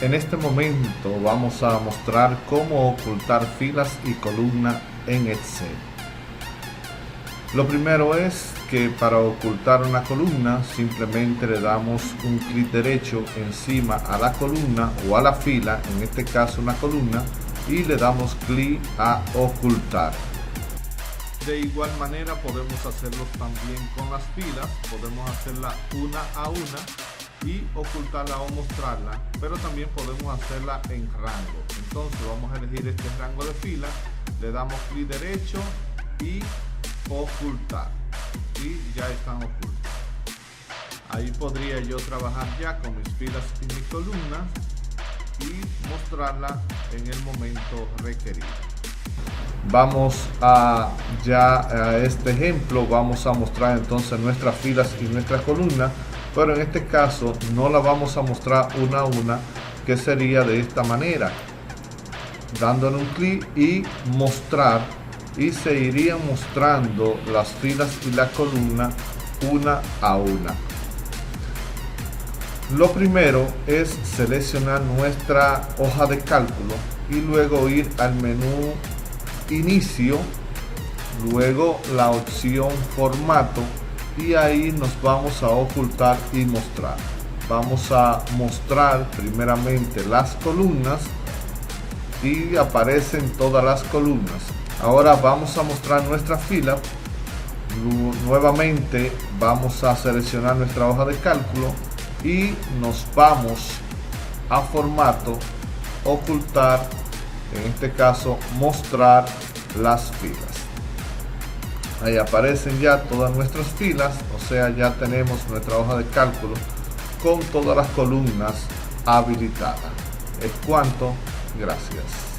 En este momento vamos a mostrar cómo ocultar filas y columnas en Excel. Lo primero es que para ocultar una columna simplemente le damos un clic derecho encima a la columna o a la fila, en este caso una columna, y le damos clic a ocultar. De igual manera podemos hacerlo también con las filas, podemos hacerla una a una y ocultarla o mostrarla, pero también podemos hacerla en rango. Entonces vamos a elegir este rango de fila, le damos clic derecho y ocultar, y ya están ocultas. Ahí podría yo trabajar ya con mis filas y mis columnas y mostrarla en el momento requerido. Vamos a este ejemplo, vamos a mostrar entonces nuestras filas y nuestras columnas, pero en este caso no la vamos a mostrar una a una, que sería de esta manera, dándole un clic y mostrar, y se irían mostrando las filas y la columna una a una. Lo primero es seleccionar nuestra hoja de cálculo y luego ir al menú inicio, luego la opción formato, y ahí nos vamos a ocultar y mostrar. Vamos a mostrar primeramente las columnas y aparecen todas las columnas. Ahora vamos a mostrar nuestra fila. Nuevamente vamos a seleccionar nuestra hoja de cálculo y nos vamos a formato, ocultar, en este caso mostrar las filas. Ahí aparecen ya todas nuestras filas, o sea, ya tenemos nuestra hoja de cálculo con todas las columnas habilitadas. Es cuanto, gracias.